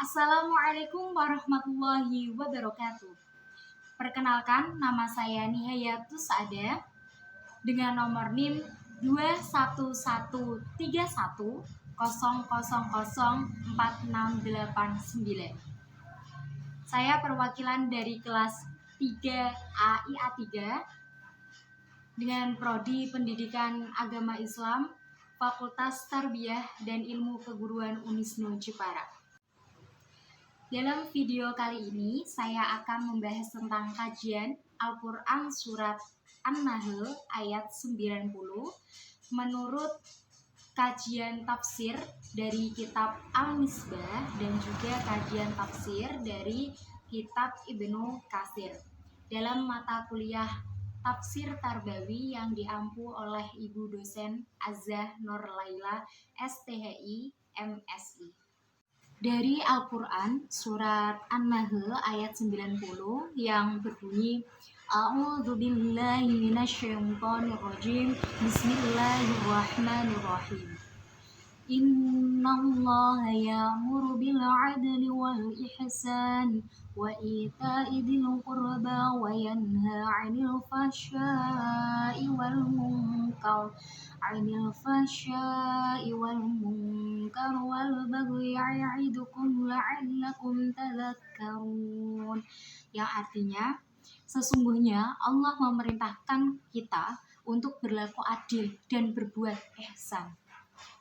Assalamualaikum warahmatullahi wabarakatuh. Perkenalkan, nama saya Nihayatus Ada dengan nomor NIM 21131000469. Saya perwakilan dari kelas 3A IA 3 dengan prodi Pendidikan Agama Islam Fakultas Tarbiyah dan Ilmu Keguruan Unisnu Jepara. Dalam video kali ini, saya akan membahas tentang kajian Al-Quran Surat An-Nahl ayat 90 menurut kajian tafsir dari kitab Al-Misbah dan juga kajian tafsir dari kitab Ibnu Katsir dalam mata kuliah Tafsir Tarbawi yang diampu oleh Ibu dosen Azah Nur Laila STHI MSI. Dari Al-Quran surat An-Nahl ayat 90 yang berbunyi A'udzubillahi minasyaitonirrajim Bismillahirrahmanirrahim. Innallaha ya'muru bil 'adli wal ihsan wa ita'i dzil qurba wa yanha 'anil fahsya'i wal munkar wal baghi ya'idukum la'allakum tadhakkarun, yang artinya sesungguhnya Allah memerintahkan kita untuk berlaku adil dan berbuat ihsan,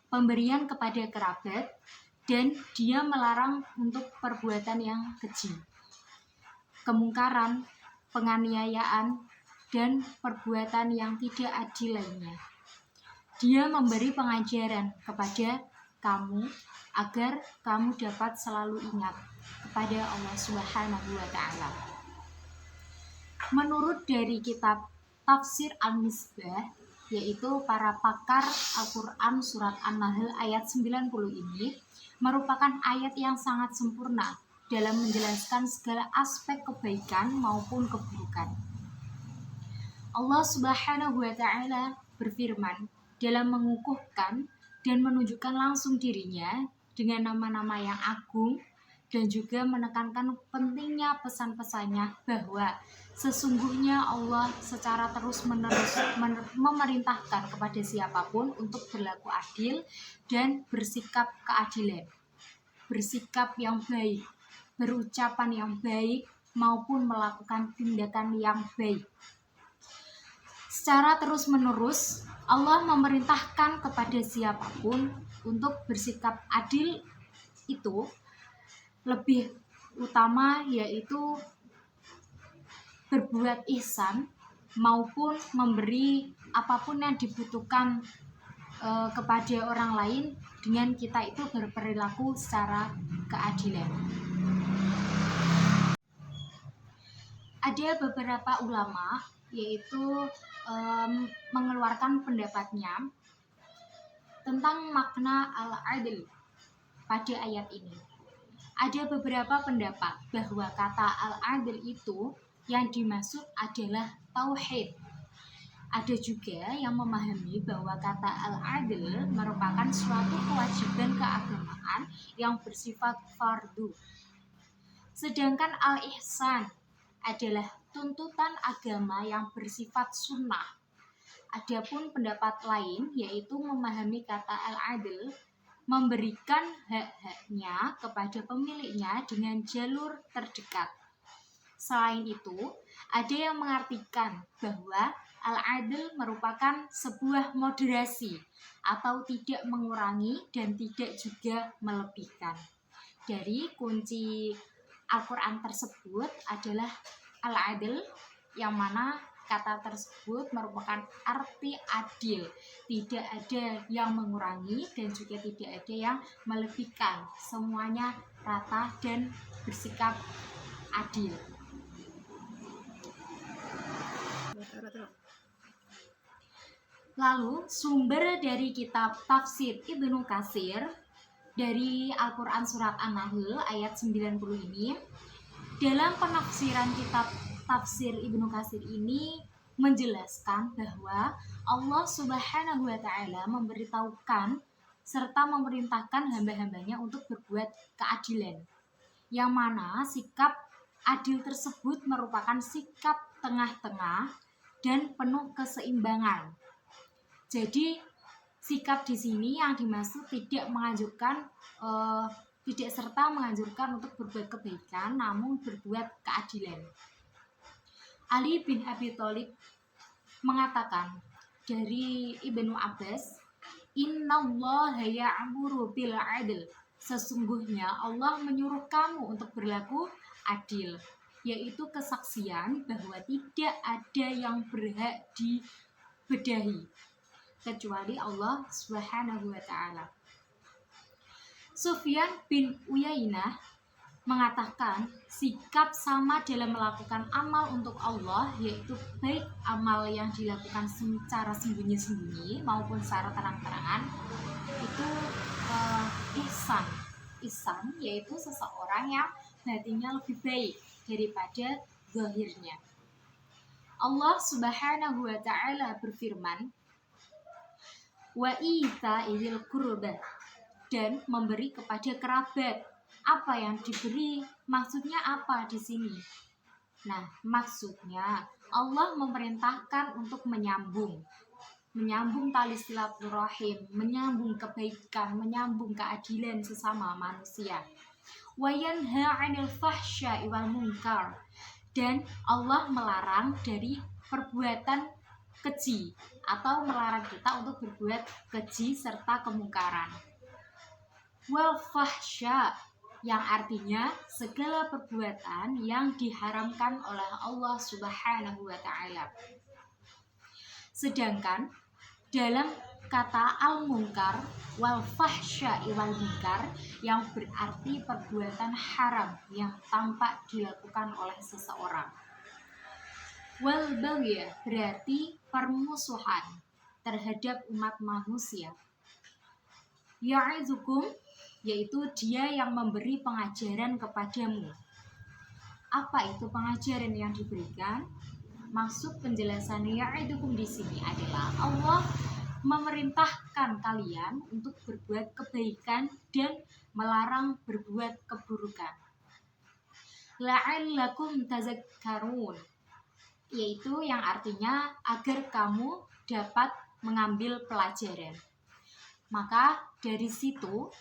pemberian kepada kerabat, dan Dia melarang untuk perbuatan yang keji, kemungkaran, penganiayaan, dan perbuatan yang tidak adil lainnya. Dia memberi pengajaran kepada kamu agar kamu dapat selalu ingat kepada Allah Subhanahu wa Ta'ala. Menurut dari kitab Tafsir Al-Misbah, yaitu para pakar Al-Quran surat An-Nahl ayat 90 ini merupakan ayat yang sangat sempurna dalam menjelaskan segala aspek kebaikan maupun keburukan. Allah Subhanahu wa Ta'ala berfirman dalam mengukuhkan dan menunjukkan langsung dirinya dengan nama-nama yang agung dan juga menekankan pentingnya pesan-pesannya bahwa sesungguhnya Allah secara terus-menerus memerintahkan kepada siapapun untuk berlaku adil dan bersikap keadilan, bersikap yang baik, berucapan yang baik maupun melakukan tindakan yang baik. Secara terus-menerus Allah memerintahkan kepada siapapun untuk bersikap adil, itu lebih utama yaitu berbuat ihsan maupun memberi apapun yang dibutuhkan kepada orang lain dengan kita itu berperilaku secara keadilan. Ada beberapa ulama yaitu mengeluarkan pendapatnya tentang makna al-adl pada ayat ini. Ada beberapa pendapat bahwa kata al-adl itu yang dimaksud adalah tauhid. Ada juga yang memahami bahwa kata al-adl merupakan suatu kewajiban keagamaan yang bersifat fardu. Sedangkan al-ihsan adalah tuntutan agama yang bersifat sunnah. Adapun pendapat lain yaitu memahami kata al-adl memberikan hak-haknya kepada pemiliknya dengan jalur terdekat. Selain itu, ada yang mengartikan bahwa al-adl merupakan sebuah moderasi atau tidak mengurangi dan tidak juga melebihkan. Dari kunci Al-Quran tersebut adalah al-adl, yang mana kata tersebut merupakan arti adil, tidak ada yang mengurangi dan juga tidak ada yang melebihkan, semuanya rata dan bersikap adil. Lalu sumber dari kitab Tafsir Ibnu Katsir dari Al-Quran Surat An-Nahl ayat 90 ini, dalam penafsiran kitab Tafsir Ibnu Katsir ini menjelaskan bahwa Allah Subhanahu wa Ta'ala memberitahukan serta memerintahkan hamba-hambanya untuk berbuat keadilan. yang mana sikap adil tersebut merupakan sikap tengah-tengah dan penuh keseimbangan. Jadi sikap di sini yang dimaksud tidak menganjurkan tidak serta menganjurkan untuk berbuat kebaikan, namun berbuat keadilan. Ali bin Abi Thalib mengatakan dari Ibnu Abbas, "Innallaha ya'muru bil 'adl." Sesungguhnya Allah menyuruh kamu untuk berlaku adil, yaitu kesaksian bahwa tidak ada yang berhak dibedahi kecuali Allah Subhanahu wa taala. Sufyan bin Uyainah mengatakan sikap sama dalam melakukan amal untuk Allah, yaitu baik amal yang dilakukan secara sembunyi-sembunyi maupun secara terang-terangan, itu ihsan. Ihsan yaitu seseorang yang batinnya lebih baik daripada zahirnya. Allah Subhanahu wa taala berfirman, "Wa ita'il qurba," dan memberi kepada kerabat. Apa yang diberi? Maksudnya apa di sini? Nah, maksudnya Allah memerintahkan untuk menyambung tali silaturahim, menyambung kebaikan, menyambung keadilan sesama manusia. Wa yanha 'anil fahsya'i wal munkar, dan Allah melarang dari perbuatan keji atau melarang kita untuk berbuat keji serta kemungkaran. Wal fahsya, yang artinya segala perbuatan yang diharamkan oleh Allah Subhanahu wa taala. Sedangkan dalam kata al-munkar wal fahsya wal munkar yang berarti perbuatan haram yang tampak dilakukan oleh seseorang. Wal baghy berarti permusuhan terhadap umat manusia. Ya'izukum, yaitu dia yang memberi pengajaran kepadamu. Apa itu pengajaran yang diberikan? Maksud penjelasan ya'idukum di sini adalah Allah memerintahkan kalian untuk berbuat kebaikan dan melarang berbuat keburukan. La'allakum tazakkarun, yaitu yang artinya agar kamu dapat mengambil pelajaran. Maka dari situ,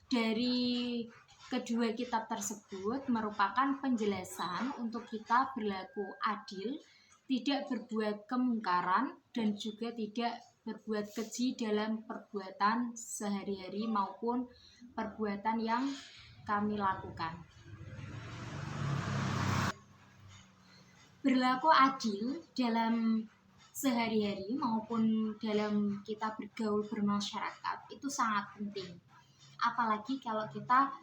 dari kedua kitab tersebut merupakan penjelasan untuk kita berlaku adil, tidak berbuat kemungkaran, dan juga tidak berbuat keji dalam perbuatan sehari-hari maupun perbuatan yang kami lakukan. Berlaku adil dalam sehari-hari maupun dalam kita bergaul bermasyarakat itu sangat penting. Apalagi kalau kita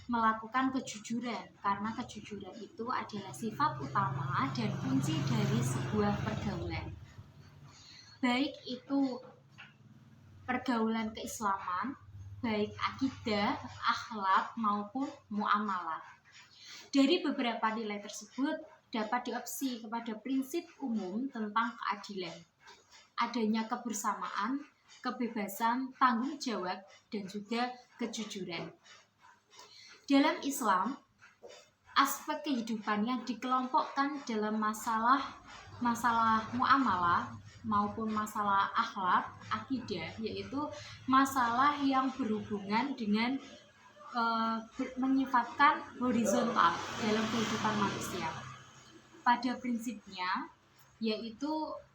melakukan kejujuran, karena kejujuran itu adalah sifat utama dan kunci dari sebuah pergaulan. Baik itu pergaulan keislaman, baik akidah, akhlak maupun muamalah. Dari beberapa nilai tersebut dapat diopsi kepada prinsip umum tentang keadilan, adanya kebersamaan, kebebasan, tanggung jawab, dan juga kejujuran. Dalam Islam, aspek kehidupan yang dikelompokkan dalam masalah muamalah maupun masalah akhlak, akidah, yaitu masalah yang berhubungan dengan menyifatkan horizontal dalam kehidupan manusia. Pada prinsipnya, yaitu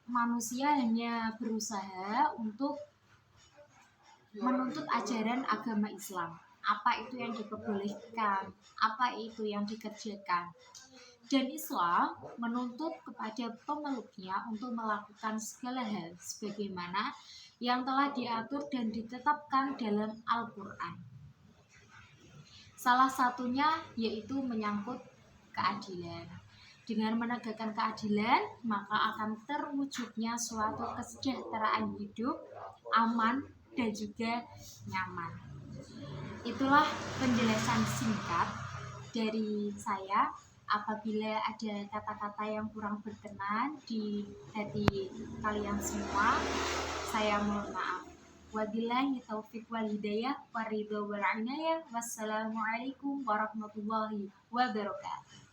manusia hanya berusaha untuk menuntut ajaran agama Islam. Apa itu yang diperbolehkan, apa itu yang dikerjakan. Dan Islam menuntut kepada pemeluknya untuk melakukan segala hal sebagaimana yang telah diatur dan ditetapkan dalam Al-Quran. Salah satunya yaitu menyangkut keadilan. Dengan menegakkan keadilan, maka akan terwujudnya suatu kesejahteraan hidup, aman, dan juga nyaman. Itulah penjelasan singkat dari saya. Apabila ada kata-kata yang kurang berkenan di hati kalian semua, saya mohon maaf. Wabillahi taufik wal hidayah, waridho wal inayah. Wassalamualaikum warahmatullahi wabarakatuh.